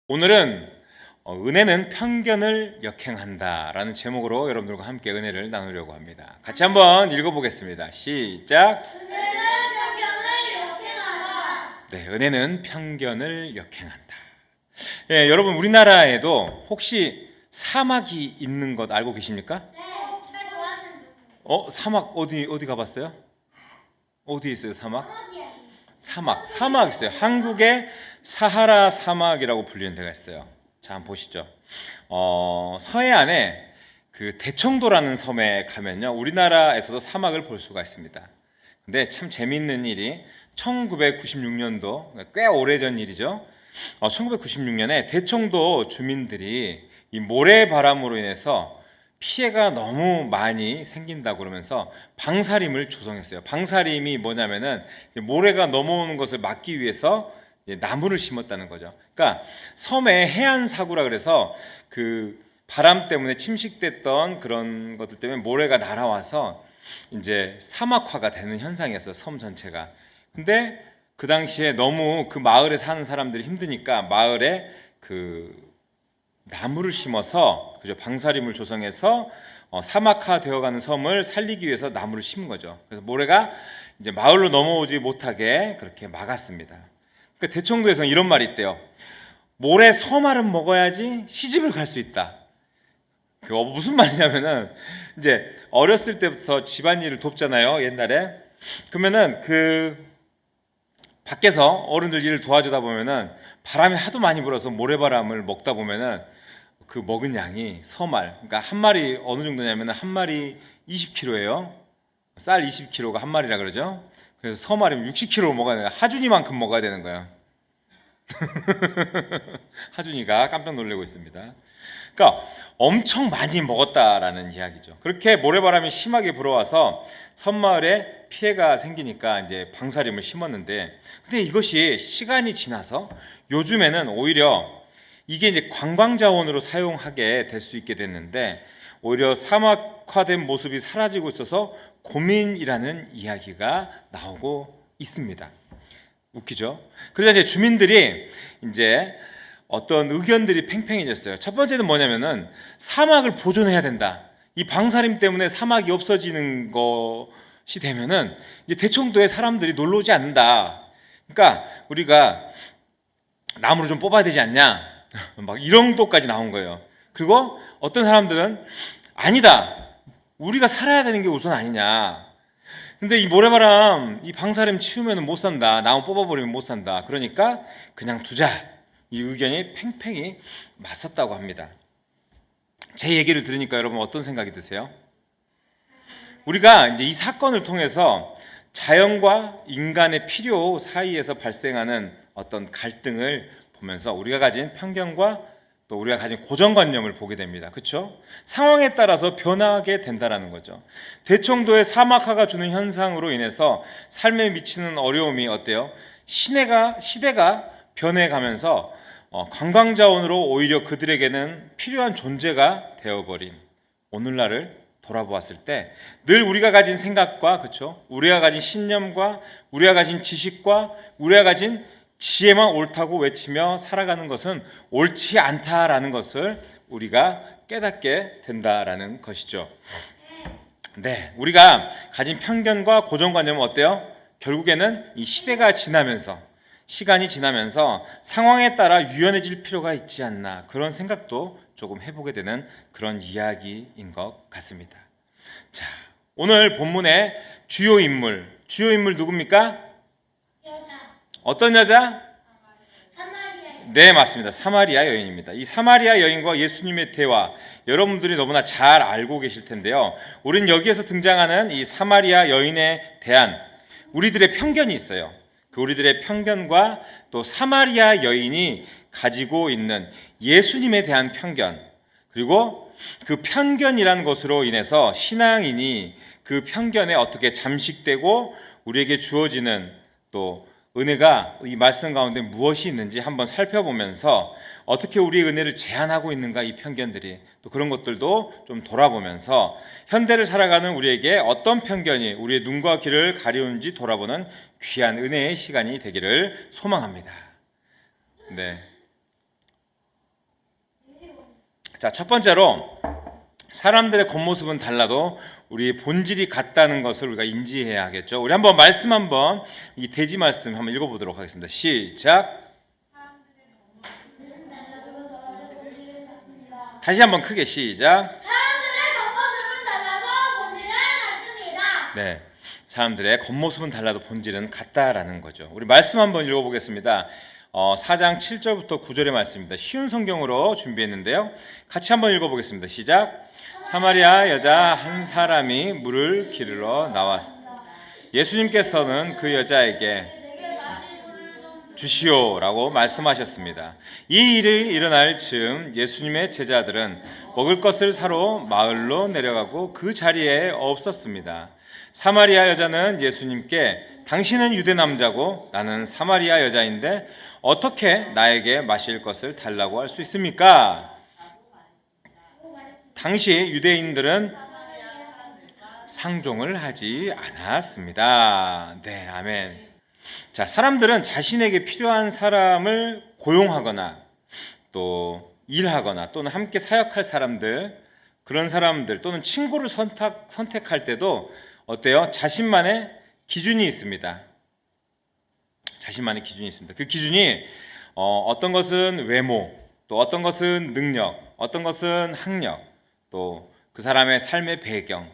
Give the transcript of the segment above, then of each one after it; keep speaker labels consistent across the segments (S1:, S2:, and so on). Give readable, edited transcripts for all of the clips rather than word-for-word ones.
S1: 오늘은 은혜는 편견을 역행한다 라는 제목으로 여러분들과 함께 은혜를 나누려고 합니다. 같이 한번 읽어보겠습니다. 시작.
S2: 은혜는 편견을 역행한다.
S1: 네, 은혜는 편견을 역행한다. 예, 여러분 우리나라에도 혹시 사막이 있는 것 알고 계십니까?
S2: 네, 제가 좋아하는
S1: 사막 어디 가봤어요? 어디 있어요 사막?
S2: 사막이야.
S1: 사막 있어요. 한국의 사하라 사막이라고 불리는 데가 있어요. 자, 한번 보시죠. 서해안에 그 대청도라는 섬에 가면요, 우리나라에서도 사막을 볼 수가 있습니다. 근데 참 재밌는 일이 1996년도, 꽤 오래전 일이죠. 1996년에 대청도 주민들이 이 모래바람으로 인해서 피해가 너무 많이 생긴다고 그러면서 방사림을 조성했어요. 방사림이 뭐냐면은 모래가 넘어오는 것을 막기 위해서 나무를 심었다는 거죠. 그러니까 섬에 해안 사구라 그래서 그 바람 때문에 침식됐던 그런 것들 때문에 모래가 날아와서 이제 사막화가 되는 현상이었어요. 섬 전체가. 근데 그 당시에 너무 그 마을에 사는 사람들이 힘드니까 마을에 그 나무를 심어서 그죠, 방사림을 조성해서 사막화 되어가는 섬을 살리기 위해서 나무를 심은 거죠. 그래서 모래가 이제 마을로 넘어오지 못하게 그렇게 막았습니다. 그러니까 대청도에서는 이런 말이 있대요. 모래 서말은 먹어야지 시집을 갈 수 있다. 그 무슨 말이냐면은 이제 어렸을 때부터 집안일을 돕잖아요, 옛날에. 그러면은 그 밖에서 어른들 일을 도와주다 보면은 바람이 하도 많이 불어서 모래바람을 먹다 보면은 그 먹은 양이 서말, 그러니까 한 마리 어느 정도냐면은 한 마리 20kg예요. 쌀 20kg가 한 마리라 그러죠. 그래서 서말이면 60kg 먹어야 돼요. 하준이만큼 먹어야 되는 거예요. 하준이가 깜짝 놀라고 있습니다. 그러니까 엄청 많이 먹었다라는 이야기죠. 그렇게 모래바람이 심하게 불어와서 섬마을에 피해가 생기니까 이제 방사림을 심었는데, 근데 이것이 시간이 지나서 요즘에는 오히려 이게 이제 관광자원으로 사용하게 될 수 있게 됐는데, 오히려 사막화된 모습이 사라지고 있어서 고민이라는 이야기가 나오고 있습니다. 웃기죠? 그러자 이제 주민들이 이제 어떤 의견들이 팽팽해졌어요. 첫 번째는 뭐냐면은 사막을 보존해야 된다. 이 방사림 때문에 사막이 없어지는 것이 되면은 이제 대청도에 사람들이 놀러 오지 않는다. 그러니까 우리가 나무를 좀 뽑아야 되지 않냐? 막 이런 것까지 나온 거예요. 그리고 어떤 사람들은 아니다. 우리가 살아야 되는 게 우선 아니냐. 근데 이 모래바람, 이 방사림 치우면 못 산다. 나무 뽑아버리면 못 산다. 그러니까 그냥 두자. 이 의견이 팽팽히 맞섰다고 합니다. 제 얘기를 들으니까 여러분 어떤 생각이 드세요? 우리가 이제 이 사건을 통해서 자연과 인간의 필요 사이에서 발생하는 어떤 갈등을 보면서 우리가 가진 편견과 또 우리가 가진 고정관념을 보게 됩니다. 그렇죠? 상황에 따라서 변하게 된다는 거죠. 대청도의 사막화가 주는 현상으로 인해서 삶에 미치는 어려움이 어때요? 시대가 변해가면서 관광자원으로 오히려 그들에게는 필요한 존재가 되어버린 오늘날을 돌아보았을 때 늘 우리가 가진 생각과, 그렇죠? 우리가 가진 신념과 우리가 가진 지식과 우리가 가진 지혜만 옳다고 외치며 살아가는 것은 옳지 않다라는 것을 우리가 깨닫게 된다라는 것이죠. 네, 우리가 가진 편견과 고정관념은 어때요? 결국에는 이 시대가 지나면서, 시간이 지나면서 상황에 따라 유연해질 필요가 있지 않나, 그런 생각도 조금 해보게 되는 그런 이야기인 것 같습니다. 자, 오늘 본문의 주요 인물 누굽니까?
S2: 여자.
S1: 어떤 여자?
S2: 사마리아.
S1: 네, 맞습니다. 사마리아 여인입니다. 이 사마리아 여인과 예수님의 대화, 여러분들이 너무나 잘 알고 계실 텐데요. 우린 여기에서 등장하는 이 사마리아 여인에 대한 우리들의 편견이 있어요. 그 우리들의 편견과 또 사마리아 여인이 가지고 있는 예수님에 대한 편견, 그리고 그 편견이라는 것으로 인해서 신앙인이 그 편견에 어떻게 잠식되고 우리에게 주어지는 또 은혜가 이 말씀 가운데 무엇이 있는지 한번 살펴보면서 어떻게 우리의 은혜를 제한하고 있는가, 이 편견들이, 또 그런 것들도 좀 돌아보면서 현대를 살아가는 우리에게 어떤 편견이 우리의 눈과 귀를 가리우는지 돌아보는 귀한 은혜의 시간이 되기를 소망합니다. 네. 자, 첫 번째로 사람들의 겉모습은 달라도 우리 본질이 같다는 것을 우리가 인지해야 하겠죠. 우리 한번 말씀 한번 이 돼지 말씀 한번 읽어보도록 하겠습니다. 시작. 다시 한번 크게 시작.
S2: 사람들의 겉모습은 달라도 본질은 같습니다.
S1: 네, 사람들의 겉모습은 달라도 본질은 같다라는 거죠. 우리 말씀 한번 읽어보겠습니다. 4장 7절부터 9절의 말씀입니다. 쉬운 성경으로 준비했는데요. 같이 한번 읽어보겠습니다. 시작. 사마리아 여자 한 사람이 물을 기르러 나왔. 예수님께서는 그 여자에게 주시오라고 말씀하셨습니다. 이 일이 일어날 즈음 예수님의 제자들은 먹을 것을 사러 마을로 내려가고 그 자리에 없었습니다. 사마리아 여자는 예수님께 당신은 유대 남자고 나는 사마리아 여자인데 어떻게 나에게 마실 것을 달라고 할 수 있습니까? 당시 유대인들은 상종을 하지 않았습니다. 네, 아멘. 자, 사람들은 자신에게 필요한 사람을 고용하거나 또 일하거나 또는 함께 사역할 사람들, 그런 사람들 또는 친구를 선택할 때도 어때요? 자신만의 기준이 있습니다. 자신만의 기준이 있습니다. 그 기준이 어떤 것은 외모, 또 어떤 것은 능력, 어떤 것은 학력, 또 그 사람의 삶의 배경,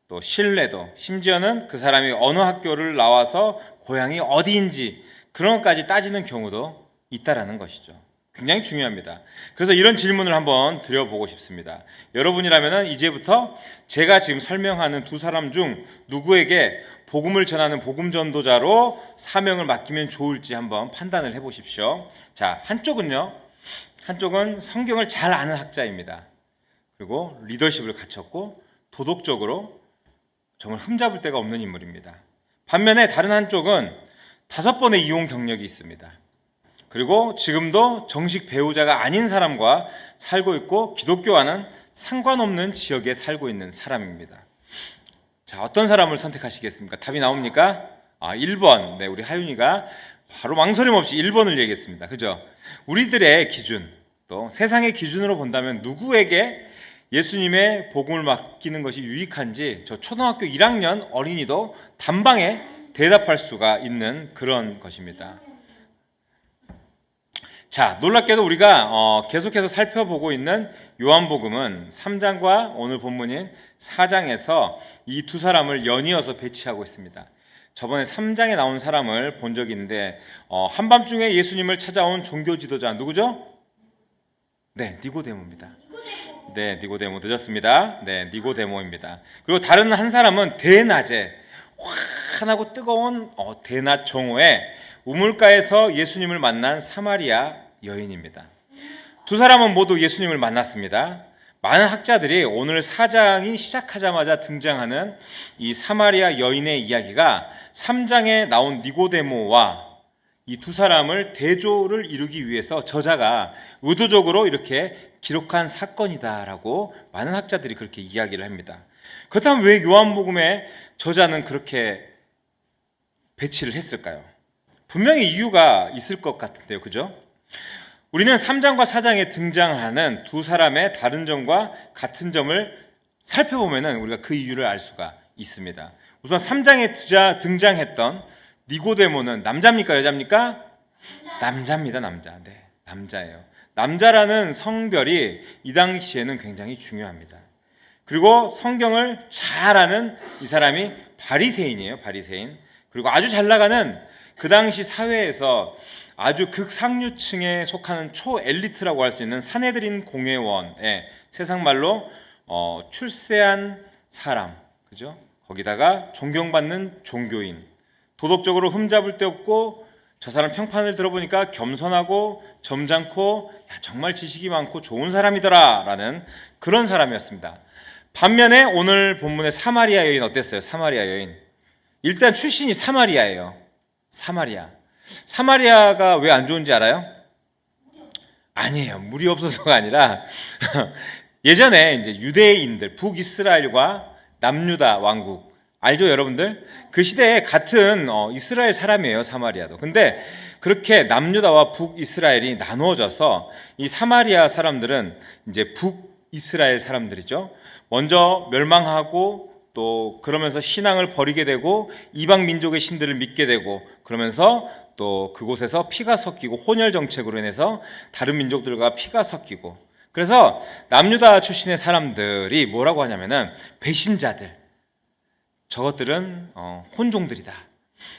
S1: 또 신뢰도, 심지어는 그 사람이 어느 학교를 나와서 고향이 어디인지 그런 것까지 따지는 경우도 있다라는 것이죠. 굉장히 중요합니다. 그래서 이런 질문을 한번 드려보고 싶습니다. 여러분이라면 이제부터 제가 지금 설명하는 두 사람 중 누구에게 복음을 전하는 복음 전도자로 사명을 맡기면 좋을지 한번 판단을 해보십시오. 자, 한쪽은 성경을 잘 아는 학자입니다. 그리고 리더십을 갖췄고 도덕적으로 정말 흠잡을 데가 없는 인물입니다. 반면에 다른 한쪽은 5번의 이혼 경력이 있습니다. 그리고 지금도 정식 배우자가 아닌 사람과 살고 있고 기독교와는 상관없는 지역에 살고 있는 사람입니다. 자, 어떤 사람을 선택하시겠습니까? 답이 나옵니까? 1번. 네, 우리 하윤이가 바로 망설임 없이 1번을 얘기했습니다. 그죠? 우리들의 기준, 또 세상의 기준으로 본다면 누구에게 예수님의 복음을 맡기는 것이 유익한지 저 초등학교 1학년 어린이도 단방에 대답할 수가 있는 그런 것입니다. 자, 놀랍게도 우리가 계속해서 살펴보고 있는 요한복음은 3장과 오늘 본문인 4장에서 이 두 사람을 연이어서 배치하고 있습니다. 저번에 3장에 나온 사람을 본 적이 있는데 한밤중에 예수님을 찾아온 종교 지도자 누구죠? 네, 니고데모입니다. 네, 니고데모 늦었습니다. 네, 니고데모입니다. 그리고 다른 한 사람은 대낮에 환하고 뜨거운 대낮 정오에 우물가에서 예수님을 만난 사마리아 여인입니다. 두 사람은 모두 예수님을 만났습니다. 많은 학자들이 오늘 4장이 시작하자마자 등장하는 이 사마리아 여인의 이야기가 3장에 나온 니고데모와 이 두 사람을 대조를 이루기 위해서 저자가 의도적으로 이렇게 기록한 사건이다라고 많은 학자들이 그렇게 이야기를 합니다. 그렇다면 왜 요한복음의 저자는 그렇게 배치를 했을까요? 분명히 이유가 있을 것 같은데요. 그죠? 우리는 3장과 4장에 등장하는 두 사람의 다른 점과 같은 점을 살펴보면 우리가 그 이유를 알 수가 있습니다. 우선 3장에 등장했던 니고데모는 남자입니까? 여자입니까? 남자입니다. 남자. 네, 남자예요. 남자라는 성별이 이 당시에는 굉장히 중요합니다. 그리고 성경을 잘 아는 이 사람이 바리새인이에요. 바리새인. 그리고 아주 잘 나가는 그 당시 사회에서 아주 극상류층에 속하는 초엘리트라고 할 수 있는 사내들인 공회원의 세상 말로 출세한 사람, 그죠? 거기다가 존경받는 종교인, 도덕적으로 흠잡을 데 없고 저 사람 평판을 들어보니까 겸손하고 점잖고 정말 지식이 많고 좋은 사람이더라라는 그런 사람이었습니다. 반면에 오늘 본문의 사마리아 여인 어땠어요? 사마리아 여인. 일단 출신이 사마리아예요. 사마리아가 왜 안 좋은지 알아요? 아니에요. 물이 없어서가 아니라 예전에 이제 유대인들, 북이스라엘과 남유다 왕국 알죠, 여러분들? 그 시대에 같은 이스라엘 사람이에요, 사마리아도. 근데 그렇게 남유다와 북이스라엘이 나누어져서 이 사마리아 사람들은 이제 북이스라엘 사람들이죠. 먼저 멸망하고 또 그러면서 신앙을 버리게 되고 이방 민족의 신들을 믿게 되고 그러면서 또 그곳에서 피가 섞이고 혼혈 정책으로 인해서 다른 민족들과 피가 섞이고, 그래서 남유다 출신의 사람들이 뭐라고 하냐면은 배신자들, 저것들은 혼종들이다,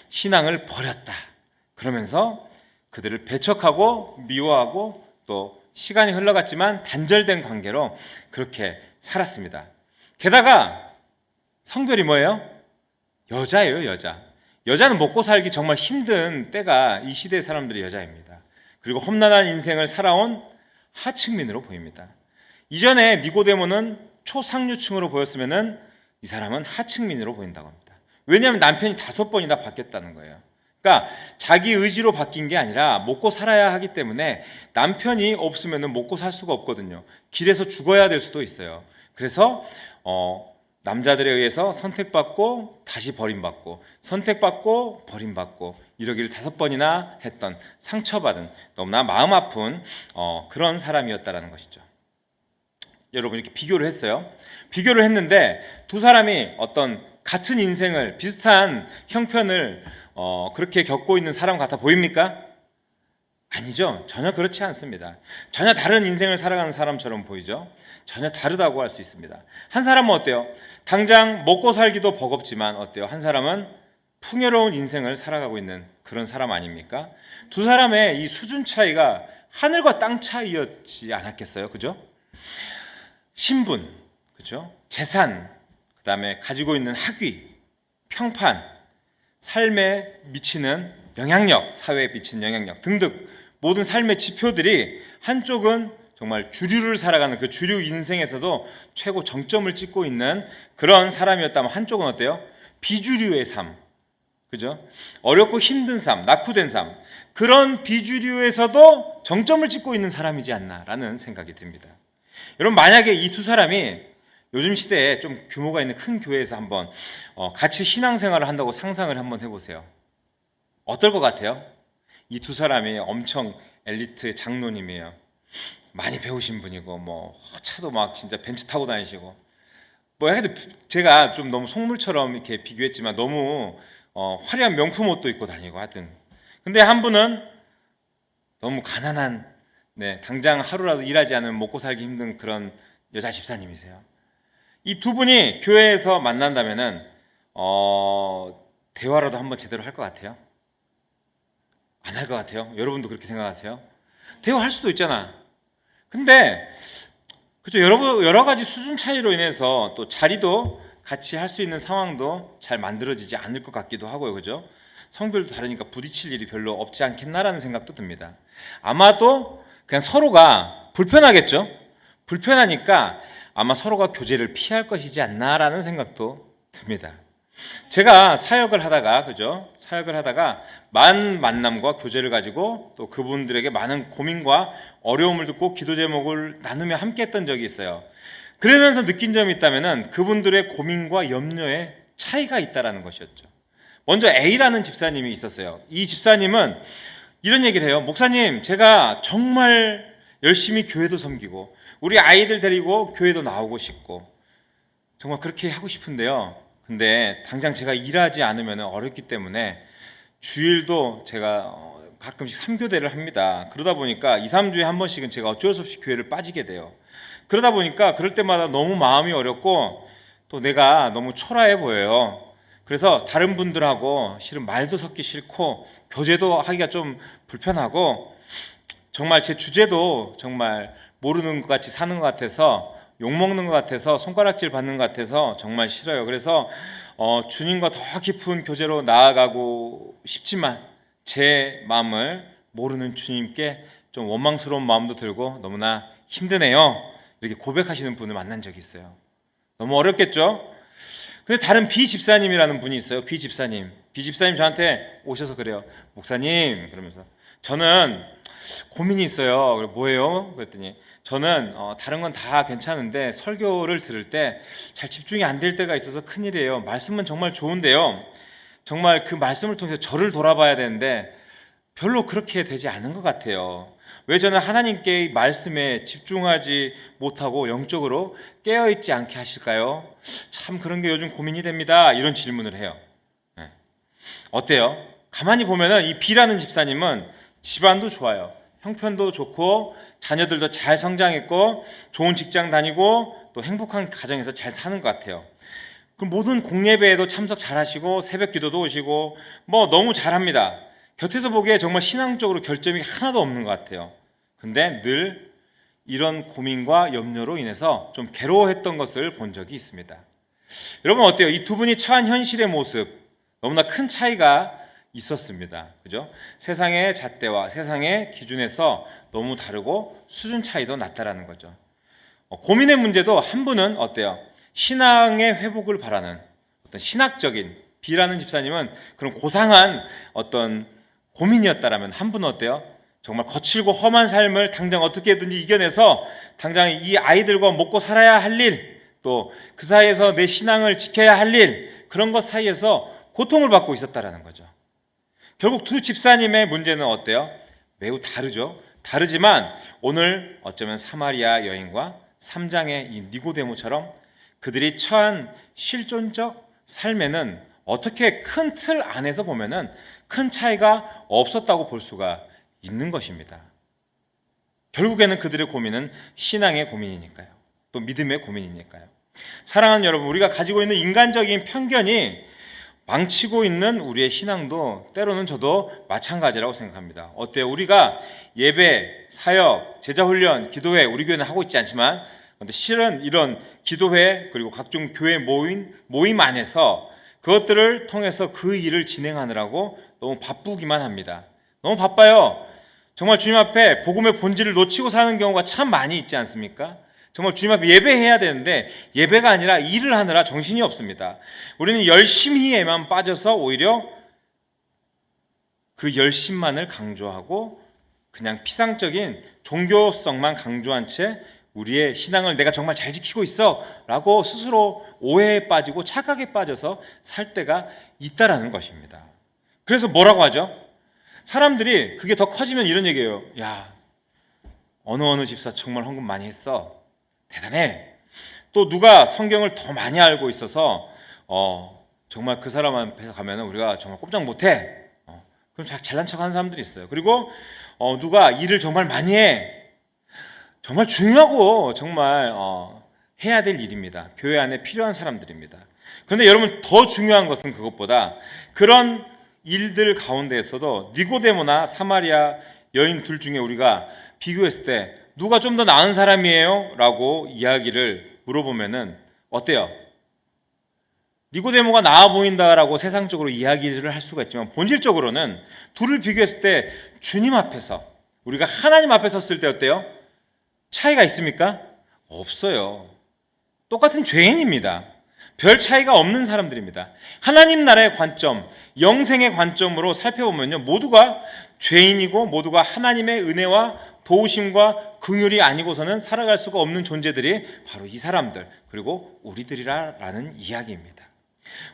S1: 신앙을 버렸다, 그러면서 그들을 배척하고 미워하고 또 시간이 흘러갔지만 단절된 관계로 그렇게 살았습니다. 게다가 성별이 뭐예요? 여자예요, 여자. 여자는 먹고 살기 정말 힘든 때가 이 시대의 사람들이 여자입니다. 그리고 험난한 인생을 살아온 하층민으로 보입니다. 이전에 니고데모는 초상류층으로 보였으면은 이 사람은 하층민으로 보인다고 합니다. 왜냐하면 남편이 5번이나 바뀌었다는 거예요. 그러니까 자기 의지로 바뀐 게 아니라 먹고 살아야 하기 때문에 남편이 없으면은 먹고 살 수가 없거든요. 길에서 죽어야 될 수도 있어요. 그래서 남자들에 의해서 선택받고 다시 버림받고 선택받고 버림받고 이러기를 5번이나 했던 상처받은 너무나 마음 아픈 그런 사람이었다라는 것이죠. 여러분 이렇게 비교를 했어요. 비교를 했는데 두 사람이 어떤 같은 인생을 비슷한 형편을 그렇게 겪고 있는 사람 같아 보입니까? 아니죠. 전혀 그렇지 않습니다. 전혀 다른 인생을 살아가는 사람처럼 보이죠. 전혀 다르다고 할 수 있습니다. 한 사람은 어때요? 당장 먹고 살기도 버겁지만 어때요? 한 사람은 풍요로운 인생을 살아가고 있는 그런 사람 아닙니까? 두 사람의 이 수준 차이가 하늘과 땅 차이였지 않았겠어요? 그죠? 신분, 그죠? 재산, 그 다음에 가지고 있는 학위, 평판, 삶에 미치는 영향력, 사회에 미치는 영향력 등등 모든 삶의 지표들이 한쪽은 정말 주류를 살아가는 그 주류 인생에서도 최고 정점을 찍고 있는 그런 사람이었다면 한쪽은 어때요? 비주류의 삶, 그죠? 어렵고 힘든 삶, 낙후된 삶, 그런 비주류에서도 정점을 찍고 있는 사람이지 않나라는 생각이 듭니다. 여러분 만약에 이 두 사람이 요즘 시대에 좀 규모가 있는 큰 교회에서 한번 같이 신앙생활을 한다고 상상을 한번 해보세요. 어떨 것 같아요? 이 두 사람이 엄청 엘리트 장로님이에요. 많이 배우신 분이고 뭐 차도 막 진짜 벤츠 타고 다니시고 뭐 해도 제가 좀 너무 속물처럼 이렇게 비교했지만 너무 화려한 명품 옷도 입고 다니고 하여튼, 근데 한 분은 너무 가난한, 당장 하루라도 일하지 않으면 먹고 살기 힘든 그런 여자 집사님이세요. 이 두 분이 교회에서 만난다면은 대화라도 한번 제대로 할 것 같아요? 안 할 것 같아요? 여러분도 그렇게 생각하세요? 대화할 수도 있잖아. 근데 그죠, 여러 가지 수준 차이로 인해서 또 자리도 같이 할 수 있는 상황도 잘 만들어지지 않을 것 같기도 하고요, 그죠? 성별도 다르니까 부딪힐 일이 별로 없지 않겠나라는 생각도 듭니다. 아마도 그냥 서로가 불편하겠죠? 불편하니까 아마 서로가 교제를 피할 것이지 않나라는 생각도 듭니다. 제가 사역을 하다가, 그죠? 사역을 하다가 많은 만남과 교제를 가지고 또 그분들에게 많은 고민과 어려움을 듣고 기도 제목을 나누며 함께 했던 적이 있어요. 그러면서 느낀 점이 있다면은 그분들의 고민과 염려에 차이가 있다라는 것이었죠. 먼저 A라는 집사님이 있었어요. 이 집사님은 이런 얘기를 해요. 목사님, 제가 정말 열심히 교회도 섬기고 우리 아이들 데리고 교회도 나오고 싶고 정말 그렇게 하고 싶은데요. 근데 당장 제가 일하지 않으면 어렵기 때문에 주일도 제가 가끔씩 3교대를 합니다. 그러다 보니까 2, 3주에 한 번씩은 제가 어쩔 수 없이 교회를 빠지게 돼요. 그러다 보니까 그럴 때마다 너무 마음이 어렵고 또 내가 너무 초라해 보여요. 그래서 다른 분들하고 실은 말도 섞기 싫고 교제도 하기가 좀 불편하고 정말 제 주제도 정말 모르는 것 같이 사는 것 같아서 욕먹는 것 같아서 손가락질 받는 것 같아서 정말 싫어요. 그래서 주님과 더 깊은 교제로 나아가고 싶지만 제 마음을 모르는 주님께 좀 원망스러운 마음도 들고 너무나 힘드네요. 이렇게 고백하시는 분을 만난 적이 있어요. 너무 어렵겠죠? 근데 다른 B 집사님이라는 분이 있어요. B 집사님 저한테 오셔서 그래요. 목사님, 그러면서 저는 고민이 있어요. 그래, 뭐예요? 그랬더니 저는 다른 건 다 괜찮은데 설교를 들을 때 잘 집중이 안 될 때가 있어서 큰일이에요. 말씀은 정말 좋은데요. 정말 그 말씀을 통해서 저를 돌아봐야 되는데 별로 그렇게 되지 않은 것 같아요. 왜 저는 하나님께 말씀에 집중하지 못하고 영적으로 깨어있지 않게 하실까요? 참 그런 게 요즘 고민이 됩니다. 이런 질문을 해요. 네. 어때요? 가만히 보면은 이 B라는 집사님은 집안도 좋아요. 형편도 좋고 자녀들도 잘 성장했고 좋은 직장 다니고 또 행복한 가정에서 잘 사는 것 같아요. 그럼 모든 공예배에도 참석 잘하시고 새벽 기도도 오시고 뭐 너무 잘합니다. 곁에서 보기에 정말 신앙적으로 결점이 하나도 없는 것 같아요. 근데 늘 이런 고민과 염려로 인해서 좀 괴로워했던 것을 본 적이 있습니다. 여러분 어때요? 이 두 분이 처한 현실의 모습 너무나 큰 차이가 있었습니다. 그죠? 세상의 잣대와 세상의 기준에서 너무 다르고 수준 차이도 났다라는 거죠. 고민의 문제도 한 분은 어때요? 신앙의 회복을 바라는 어떤 신학적인 B라는 집사님은 그런 고상한 어떤 고민이었다라면 한 분은 어때요? 정말 거칠고 험한 삶을 당장 어떻게든지 이겨내서 당장 이 아이들과 먹고 살아야 할 일, 또 그 사이에서 내 신앙을 지켜야 할 일, 그런 것 사이에서 고통을 받고 있었다라는 거죠. 결국 두 집사님의 문제는 어때요? 매우 다르죠. 다르지만 오늘 어쩌면 사마리아 여인과 3장의 이 니고데모처럼 그들이 처한 실존적 삶에는 어떻게 큰 틀 안에서 보면은 큰 차이가 없었다고 볼 수가 있는 것입니다. 결국에는 그들의 고민은 신앙의 고민이니까요. 또 믿음의 고민이니까요. 사랑하는 여러분, 우리가 가지고 있는 인간적인 편견이 망치고 있는 우리의 신앙도 때로는 저도 마찬가지라고 생각합니다. 어때요? 우리가 예배, 사역, 제자훈련, 기도회, 우리 교회는 하고 있지 않지만 근데 실은 이런 기도회 그리고 각종 교회 모임 안에서 그것들을 통해서 그 일을 진행하느라고 너무 바쁘기만 합니다. 너무 바빠요. 정말 주님 앞에 복음의 본질을 놓치고 사는 경우가 참 많이 있지 않습니까? 정말 주님 앞에 예배해야 되는데 예배가 아니라 일을 하느라 정신이 없습니다. 우리는 열심히에만 빠져서 오히려 그 열심만을 강조하고 그냥 피상적인 종교성만 강조한 채 우리의 신앙을 내가 정말 잘 지키고 있어 라고 스스로 오해에 빠지고 착각에 빠져서 살 때가 있다라는 것입니다. 그래서 뭐라고 하죠? 사람들이 그게 더 커지면 이런 얘기예요. 야, 어느 집사 정말 헌금 많이 했어. 대단해. 또 누가 성경을 더 많이 알고 있어서 정말 그 사람 앞에서 가면 우리가 정말 꼼짝 못해. 그럼 잘난 척하는 사람들이 있어요. 그리고 누가 일을 정말 많이 해. 정말 중요하고 정말 해야 될 일입니다. 교회 안에 필요한 사람들입니다. 그런데 여러분 더 중요한 것은 그것보다 그런 일들 가운데에서도 니고데모나 사마리아 여인 둘 중에 우리가 비교했을 때 누가 좀 더 나은 사람이에요? 라고 이야기를 물어보면은 어때요? 니고데모가 나아 보인다라고 세상적으로 이야기를 할 수가 있지만 본질적으로는 둘을 비교했을 때 주님 앞에서 우리가 하나님 앞에 섰을 때 어때요? 차이가 있습니까? 없어요. 똑같은 죄인입니다. 별 차이가 없는 사람들입니다. 하나님 나라의 관점, 영생의 관점으로 살펴보면요, 모두가 죄인이고 모두가 하나님의 은혜와 도우심과 긍휼이 아니고서는 살아갈 수가 없는 존재들이 바로 이 사람들 그리고 우리들이라는 이야기입니다.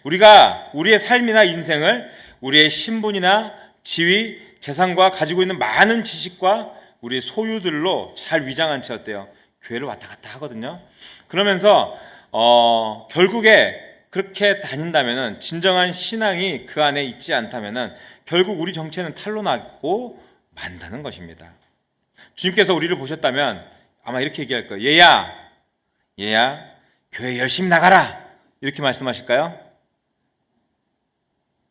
S1: 우리가 우리의 삶이나 인생을 우리의 신분이나 지위, 재산과 가지고 있는 많은 지식과 우리의 소유들로 잘 위장한 채 어때요? 교회를 왔다 갔다 하거든요. 그러면서 결국에 그렇게 다닌다면은 진정한 신앙이 그 안에 있지 않다면은 결국 우리 정체는 탄로나고 만다는 것입니다. 주님께서 우리를 보셨다면 아마 이렇게 얘기할 거예요. 얘야, 교회 열심히 나가라. 이렇게 말씀하실까요?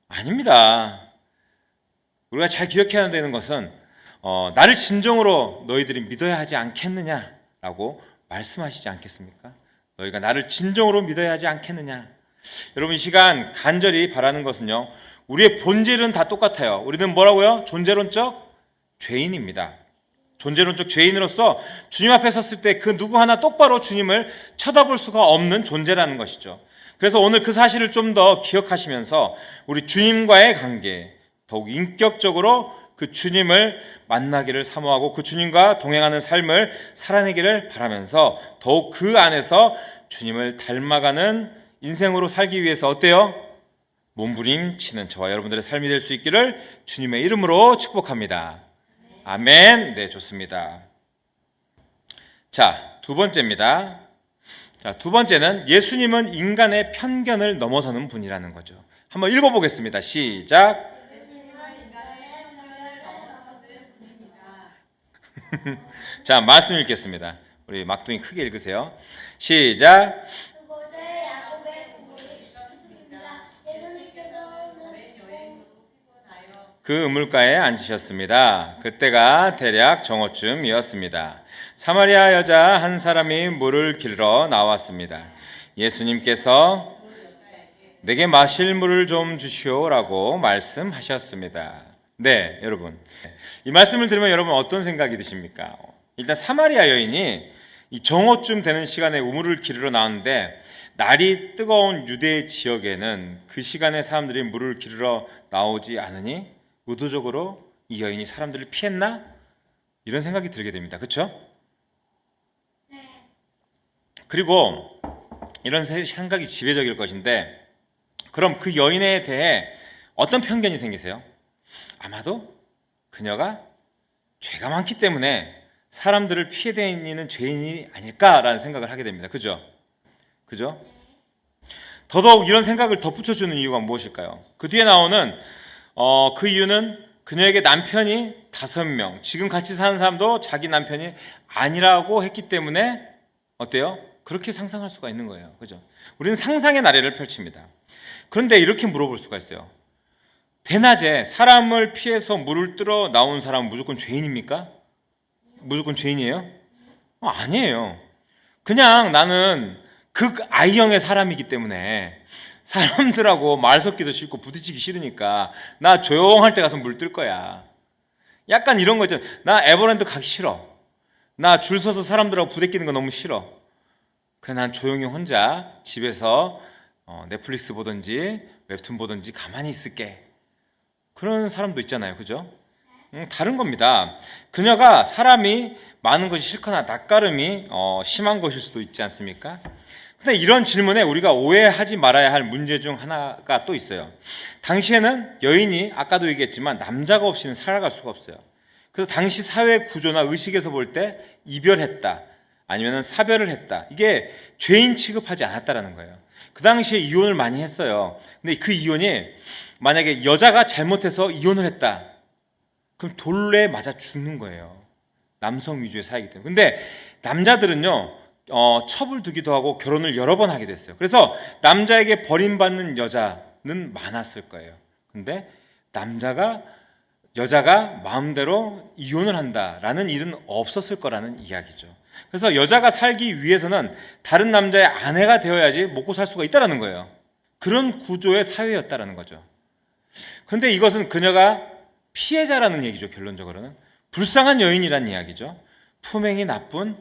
S1: 아닙니다. 우리가 잘 기억해야 되는 것은 나를 진정으로 너희들이 믿어야 하지 않겠느냐라고 말씀하시지 않겠습니까? 너희가 나를 진정으로 믿어야 하지 않겠느냐. 여러분 이 시간 간절히 바라는 것은요, 우리의 본질은 다 똑같아요. 우리는 뭐라고요? 존재론적 죄인입니다. 존재론적 죄인으로서 주님 앞에 섰을 때 그 누구 하나 똑바로 주님을 쳐다볼 수가 없는 존재라는 것이죠. 그래서 오늘 그 사실을 좀 더 기억하시면서 우리 주님과의 관계, 더욱 인격적으로 그 주님을 만나기를 사모하고 그 주님과 동행하는 삶을 살아내기를 바라면서 더욱 그 안에서 주님을 닮아가는 인생으로 살기 위해서 어때요? 몸부림치는 저와 여러분들의 삶이 될 수 있기를 주님의 이름으로 축복합니다. 아멘. 네, 좋습니다. 자, 두 번째입니다. 자, 두 번째는 예수님은 인간의 편견을 넘어서는 분이라는 거죠. 한번 읽어보겠습니다. 시작. 자, 말씀 읽겠습니다. 우리 막둥이 크게 읽으세요. 시작.
S2: 그곳에 야곱의 우물이 있었습니다. 예수님께서는
S1: 그 우물가에 앉으셨습니다. 그때가 대략 정오쯤이었습니다. 사마리아 여자 한 사람이 물을 길러 나왔습니다. 예수님께서 내게 마실 물을 좀 주시오라고 말씀하셨습니다. 네, 여러분. 이 말씀을 들으면 여러분 어떤 생각이 드십니까? 일단 사마리아 여인이 이 정오쯤 되는 시간에 우물을 기르러 나왔는데 날이 뜨거운 유대 지역에는 그 시간에 사람들이 물을 기르러 나오지 않으니 의도적으로 이 여인이 사람들을 피했나? 이런 생각이 들게 됩니다. 그렇죠? 그리고 이런 생각이 지배적일 것인데 그럼 그 여인에 대해 어떤 편견이 생기세요? 아마도 그녀가 죄가 많기 때문에 사람들을 피해 다니는 죄인이 아닐까라는 생각을 하게 됩니다. 그죠? 그죠? 더더욱 이런 생각을 덧붙여주는 이유가 무엇일까요? 그 뒤에 나오는 그 이유는 그녀에게 남편이 5명, 지금 같이 사는 사람도 자기 남편이 아니라고 했기 때문에 어때요? 그렇게 상상할 수가 있는 거예요. 그죠? 우리는 상상의 나래를 펼칩니다. 그런데 이렇게 물어볼 수가 있어요. 대낮에 사람을 피해서 물을 뜰어 나온 사람은 무조건 죄인입니까? 무조건 죄인이에요? 아니에요. 그냥 나는 극아이형의 사람이기 때문에 사람들하고 말 섞기도 싫고 부딪히기 싫으니까 나 조용할 때 가서 물 뜰 거야. 약간 이런 거 있잖아. 나 에버랜드 가기 싫어. 나 줄 서서 사람들하고 부대끼는 거 너무 싫어. 그냥 난 조용히 혼자 집에서 넷플릭스 보든지 웹툰 보든지 가만히 있을게. 그런 사람도 있잖아요. 그죠? 다른 겁니다. 그녀가 사람이 많은 것이 싫거나 낯가름이 심한 것일 수도 있지 않습니까? 근데 이런 질문에 우리가 오해하지 말아야 할 문제 중 하나가 또 있어요. 당시에는 여인이 아까도 얘기했지만 남자가 없이는 살아갈 수가 없어요. 그래서 당시 사회 구조나 의식에서 볼 때 이별했다 아니면 사별을 했다, 이게 죄인 취급하지 않았다라는 거예요. 그 당시에 이혼을 많이 했어요. 근데 그 이혼이 만약에 여자가 잘못해서 이혼을 했다, 그럼 돌에 맞아 죽는 거예요. 남성 위주의 사회이기 때문에. 근데 남자들은요, 첩을 두기도 하고 결혼을 여러 번 하게 됐어요. 그래서 남자에게 버림받는 여자는 많았을 거예요. 근데 여자가 마음대로 이혼을 한다라는 일은 없었을 거라는 이야기죠. 그래서 여자가 살기 위해서는 다른 남자의 아내가 되어야지 먹고 살 수가 있다는 거예요. 그런 구조의 사회였다는 거죠. 그런데 이것은 그녀가 피해자라는 얘기죠. 결론적으로는 불쌍한 여인이라는 이야기죠. 품행이 나쁜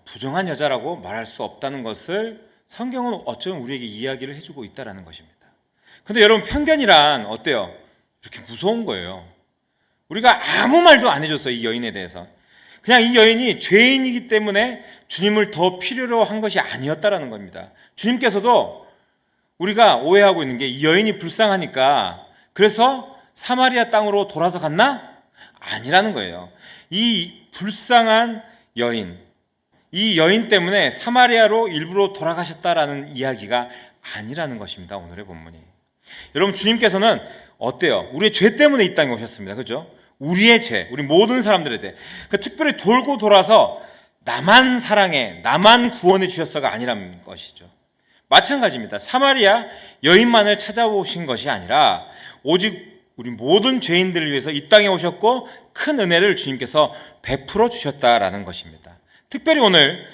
S1: 부정한 여자라고 말할 수 없다는 것을 성경은 어쩌면 우리에게 이야기를 해주고 있다는 것입니다. 그런데 여러분, 편견이란 어때요? 이렇게 무서운 거예요. 우리가 아무 말도 안 해줬어요. 이 여인에 대해서. 그냥 이 여인이 죄인이기 때문에 주님을 더 필요로 한 것이 아니었다라는 겁니다. 주님께서도 우리가 오해하고 있는 게 이 여인이 불쌍하니까 그래서 사마리아 땅으로 돌아서 갔나? 아니라는 거예요. 이 불쌍한 여인, 이 여인 때문에 사마리아로 일부러 돌아가셨다라는 이야기가 아니라는 것입니다. 오늘의 본문이. 여러분, 주님께서는 어때요? 우리의 죄 때문에 이 땅에 오셨습니다. 그죠? 우리의 죄, 우리 모든 사람들에 대해. 특별히 돌고 돌아서 나만 사랑해, 나만 구원해 주셨어가 아니라는 것이죠. 마찬가지입니다. 사마리아 여인만을 찾아오신 것이 아니라 오직 우리 모든 죄인들을 위해서 이 땅에 오셨고 큰 은혜를 주님께서 베풀어 주셨다라는 것입니다. 특별히 오늘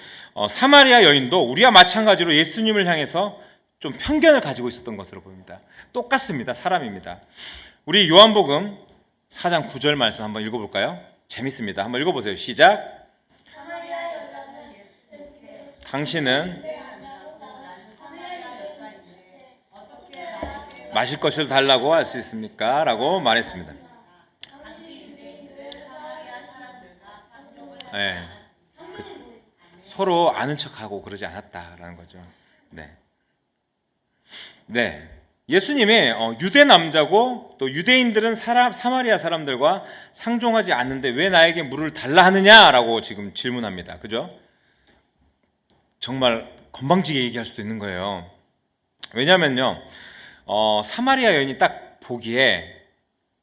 S1: 사마리아 여인도 우리와 마찬가지로 예수님을 향해서 좀 편견을 가지고 있었던 것으로 보입니다. 똑같습니다. 사람입니다. 우리 요한복음 4장 9절 말씀 한번 읽어볼까요? 재밌습니다. 한번 읽어보세요. 시작.
S2: 사마리아 여자는
S1: 당신은 마실 것을 달라고 할 수 있습니까? 라고 말했습니다. 네. 서로 아는 척하고 그러지 않았다라는 거죠. 네. 예수님이 유대 남자고 또 유대인들은 사마리아 사람들과 상종하지 않는데 왜 나에게 물을 달라 하느냐라고 지금 질문합니다. 그죠? 정말 건방지게 얘기할 수도 있는 거예요. 왜냐면요, 사마리아 여인이 딱 보기에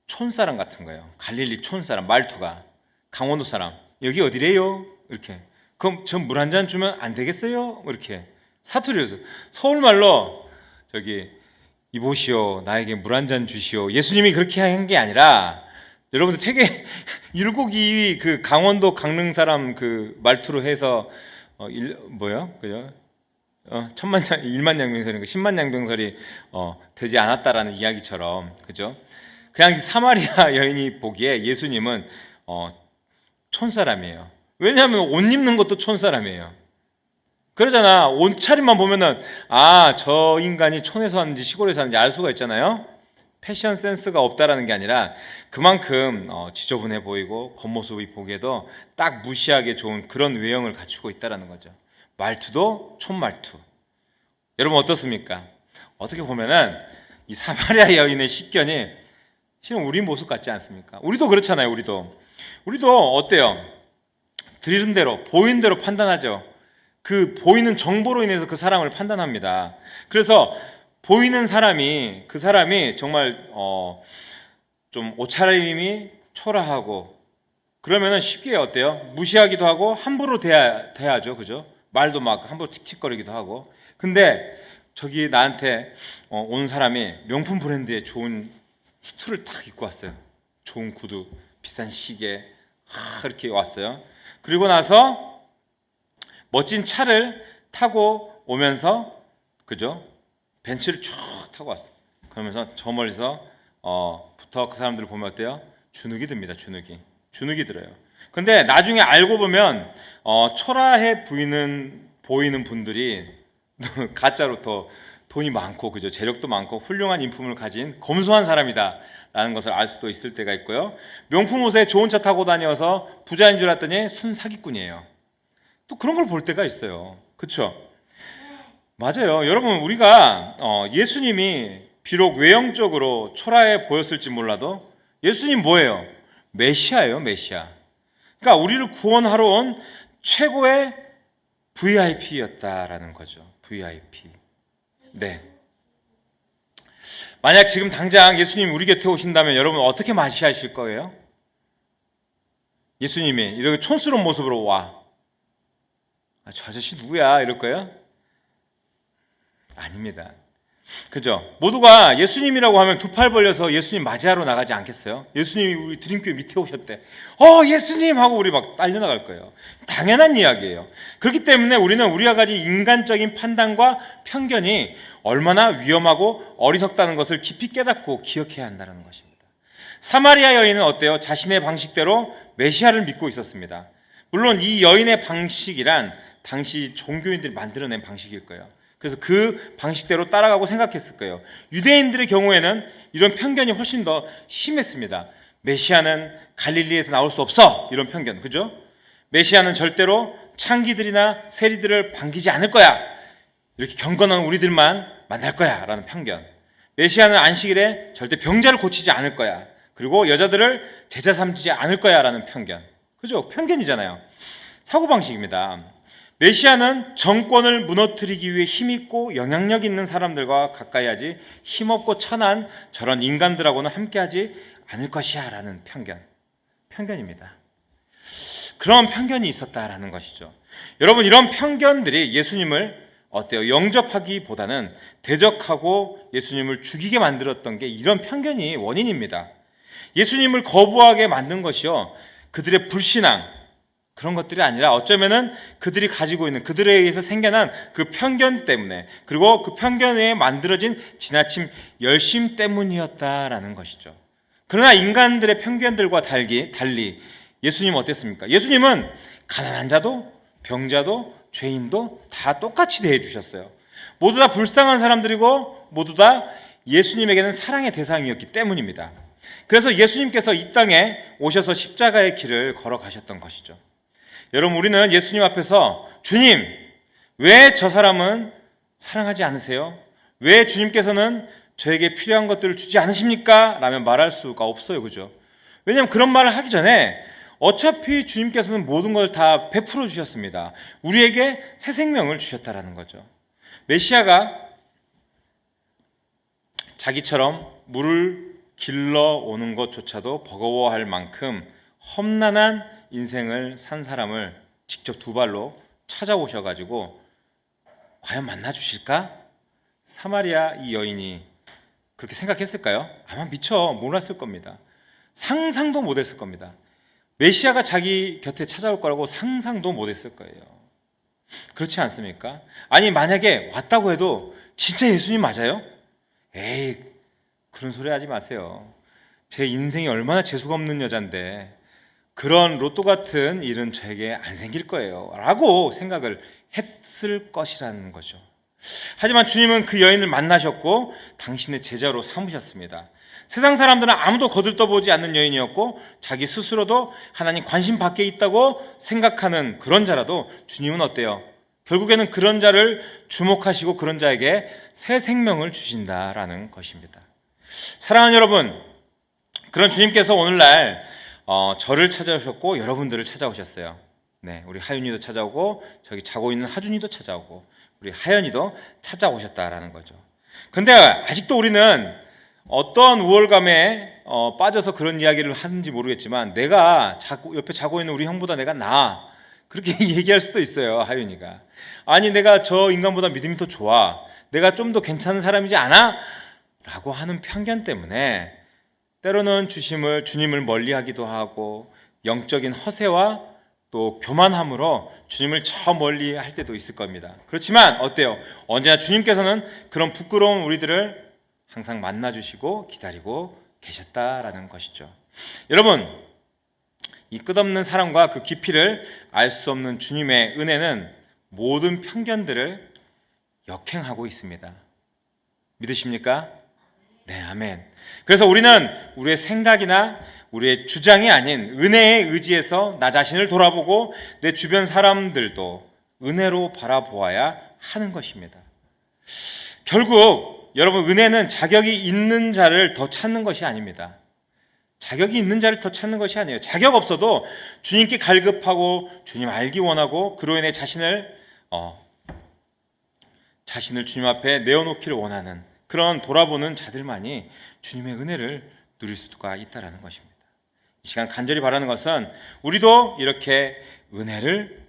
S1: 촌사람 같은 거예요. 갈릴리 촌사람, 말투가. 강원도 사람. 여기 어디래요? 이렇게. 그럼 전 물 한 잔 주면 안 되겠어요? 이렇게. 사투리에서. 서울말로 저기 이보시오, 나에게 물 한 잔 주시오. 예수님이 그렇게 한 게 아니라 여러분들 되게 율곡이 그 강원도 강릉 사람 그 말투로 해서 뭐요? 그죠? 일만양병설인가 10만양병설이 되지 않았다라는 이야기처럼, 그죠? 그냥 사마리아 여인이 보기에 예수님은 촌사람이에요. 왜냐하면 옷 입는 것도 촌사람이에요. 그러잖아. 옷차림만 보면은 저 인간이 촌에서 왔는지 시골에서 왔는지 알 수가 있잖아요. 패션 센스가 없다라는 게 아니라 그만큼 지저분해 보이고 겉모습이 보기에도 딱 무시하게 좋은 그런 외형을 갖추고 있다라는 거죠. 말투도 촌말투. 여러분 어떻습니까? 어떻게 보면은 이 사마리아 여인의 식견이 실은 우리 모습 같지 않습니까? 우리도 그렇잖아요. 우리도 어때요? 들은 대로 보이는 대로 판단하죠. 그 보이는 정보로 인해서 그 사람을 판단합니다. 그래서 보이는 사람이 그 사람이 정말 좀 옷차림이 초라하고 그러면은 쉽게 어때요? 무시하기도 하고 함부로 대하죠. 그죠? 말도 막 함부로 틱틱거리기도 하고. 근데 저기 나한테 온 사람이 명품 브랜드의 좋은 수트를 딱 입고 왔어요. 좋은 구두, 비싼 시계 이렇게 왔어요. 그리고 나서 멋진 차를 타고 오면서, 그죠? 벤츠를 쭉 타고 왔어요. 그러면서 저 멀리서 부터 그 사람들을 보면 어때요? 주눅이 듭니다. 주눅이 들어요. 근데 나중에 알고 보면 초라해 보이는 분들이 가짜로 더 돈이 많고, 그죠? 재력도 많고 훌륭한 인품을 가진 검소한 사람이다라는 것을 알 수도 있을 때가 있고요. 명품 옷에 좋은 차 타고 다녀서 부자인 줄 알았더니 순 사기꾼이에요. 또 그런 걸 볼 때가 있어요. 그렇죠? 맞아요. 여러분, 우리가 예수님이 비록 외형적으로 초라해 보였을지 몰라도 예수님 뭐예요? 메시아예요, 메시아. 그러니까 우리를 구원하러 온 최고의 VIP였다라는 거죠. VIP. 네. 만약 지금 당장 예수님 우리 곁에 오신다면 여러분 어떻게 맞이하실 거예요? 예수님이 이렇게 촌스러운 모습으로 와. 저 아저씨 누구야? 이럴 거예요? 아닙니다. 그죠? 모두가 예수님이라고 하면 두 팔 벌려서 예수님 맞이하러 나가지 않겠어요? 예수님이 우리 드림교회 밑에 오셨대. 예수님! 하고 우리 막 딸려나갈 거예요. 당연한 이야기예요. 그렇기 때문에 우리는 우리가 가진 인간적인 판단과 편견이 얼마나 위험하고 어리석다는 것을 깊이 깨닫고 기억해야 한다는 것입니다. 사마리아 여인은 어때요? 자신의 방식대로 메시아를 믿고 있었습니다. 물론 이 여인의 방식이란 당시 종교인들이 만들어낸 방식일 거예요. 그래서 그 방식대로 따라가고 생각했을 거예요. 유대인들의 경우에는 이런 편견이 훨씬 더 심했습니다. 메시아는 갈릴리에서 나올 수 없어. 이런 편견. 그죠? 메시아는 절대로 창기들이나 세리들을 반기지 않을 거야. 이렇게 경건한 우리들만 만날 거야. 라는 편견. 메시아는 안식일에 절대 병자를 고치지 않을 거야. 그리고 여자들을 제자 삼지 않을 거야. 라는 편견. 그죠? 편견이잖아요. 사고방식입니다. 메시아는 정권을 무너뜨리기 위해 힘있고 영향력 있는 사람들과 가까이 하지 힘없고 천한 저런 인간들하고는 함께하지 않을 것이야 라는 편견입니다. 그런 편견이 있었다라는 것이죠. 여러분, 이런 편견들이 예수님을 어때요? 영접하기보다는 대적하고 예수님을 죽이게 만들었던 게 이런 편견이 원인입니다. 예수님을 거부하게 만든 것이요, 그들의 불신앙, 그런 것들이 아니라 어쩌면은 그들이 가지고 있는, 그들에 의해서 생겨난 그 편견 때문에, 그리고 그 편견에 만들어진 지나친 열심 때문이었다라는 것이죠. 그러나 인간들의 편견들과 달리 예수님은 어땠습니까? 예수님은 가난한 자도 병자도 죄인도 다 똑같이 대해 주셨어요. 모두 다 불쌍한 사람들이고 모두 다 예수님에게는 사랑의 대상이었기 때문입니다. 그래서 예수님께서 이 땅에 오셔서 십자가의 길을 걸어가셨던 것이죠. 여러분, 우리는 예수님 앞에서 주님, 왜 저 사람은 사랑하지 않으세요? 왜 주님께서는 저에게 필요한 것들을 주지 않으십니까? 라면 말할 수가 없어요. 그죠? 왜냐하면 그런 말을 하기 전에 어차피 주님께서는 모든 걸 다 베풀어 주셨습니다. 우리에게 새 생명을 주셨다라는 거죠. 메시아가 자기처럼 물을 길러오는 것조차도 버거워할 만큼 험난한 인생을 산 사람을 직접 두 발로 찾아오셔가지고 과연 만나주실까? 사마리아 이 여인이 그렇게 생각했을까요? 아마 미처 몰랐을 겁니다. 상상도 못했을 겁니다. 메시아가 자기 곁에 찾아올 거라고 상상도 못했을 거예요. 그렇지 않습니까? 아니 만약에 왔다고 해도 진짜 예수님 맞아요? 에이 그런 소리 하지 마세요. 제 인생이 얼마나 재수가 없는 여잔데 그런 로또 같은 일은 저에게 안 생길 거예요 라고 생각을 했을 것이라는 거죠. 하지만 주님은 그 여인을 만나셨고 당신의 제자로 삼으셨습니다. 세상 사람들은 아무도 거들떠보지 않는 여인이었고 자기 스스로도 하나님 관심 밖에 있다고 생각하는 그런 자라도 주님은 어때요? 결국에는 그런 자를 주목하시고 그런 자에게 새 생명을 주신다라는 것입니다. 사랑하는 여러분, 그런 주님께서 오늘날 저를 찾아오셨고 여러분들을 찾아오셨어요. 네, 우리 하윤이도 찾아오고 저기 자고 있는 하준이도 찾아오고 우리 하연이도 찾아오셨다라는 거죠. 근데 아직도 우리는 어떤 우월감에 빠져서 그런 이야기를 하는지 모르겠지만 내가 옆에 자고 있는 우리 형보다 내가 나아 그렇게 얘기할 수도 있어요. 하윤이가 아니 내가 저 인간보다 믿음이 더 좋아 내가 좀 더 괜찮은 사람이지 않아? 라고 하는 편견 때문에 때로는 주님을 멀리하기도 하고 영적인 허세와 또 교만함으로 주님을 저 멀리 할 때도 있을 겁니다. 그렇지만 어때요? 언제나 주님께서는 그런 부끄러운 우리들을 항상 만나주시고 기다리고 계셨다라는 것이죠. 여러분, 이 끝없는 사랑과 그 깊이를 알 수 없는 주님의 은혜는 모든 편견들을 역행하고 있습니다. 믿으십니까? 네, 아멘. 그래서 우리는 우리의 생각이나 우리의 주장이 아닌 은혜에 의지해서 나 자신을 돌아보고 내 주변 사람들도 은혜로 바라보아야 하는 것입니다. 결국 여러분 은혜는 자격이 있는 자를 더 찾는 것이 아닙니다. 자격이 있는 자를 더 찾는 것이 아니에요. 자격 없어도 주님께 갈급하고 주님 알기 원하고 그로 인해 자신을 주님 앞에 내어놓기를 원하는 그런 돌아보는 자들만이 주님의 은혜를 누릴 수가 있다는 것입니다. 이 시간 간절히 바라는 것은 우리도 이렇게 은혜를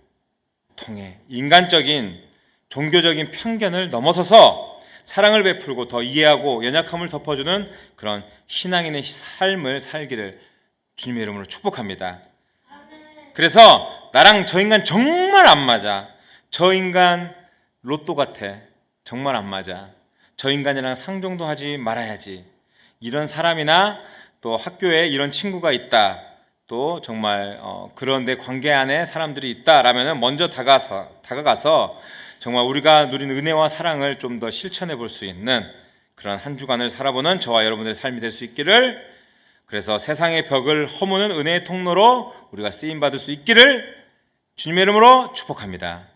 S1: 통해 인간적인 종교적인 편견을 넘어서서 사랑을 베풀고 더 이해하고 연약함을 덮어주는 그런 신앙인의 삶을 살기를 주님의 이름으로 축복합니다. 그래서 나랑 저 인간 정말 안 맞아. 저 인간 로또 같아. 정말 안 맞아. 저 인간이랑 상종도 하지 말아야지. 이런 사람이나 또 학교에 이런 친구가 있다. 또 정말 그런 내 관계 안에 사람들이 있다라면 먼저 다가가서 정말 우리가 누린 은혜와 사랑을 좀 더 실천해 볼 수 있는 그런 한 주간을 살아보는 저와 여러분들의 삶이 될 수 있기를, 그래서 세상의 벽을 허무는 은혜의 통로로 우리가 쓰임받을 수 있기를 주님의 이름으로 축복합니다.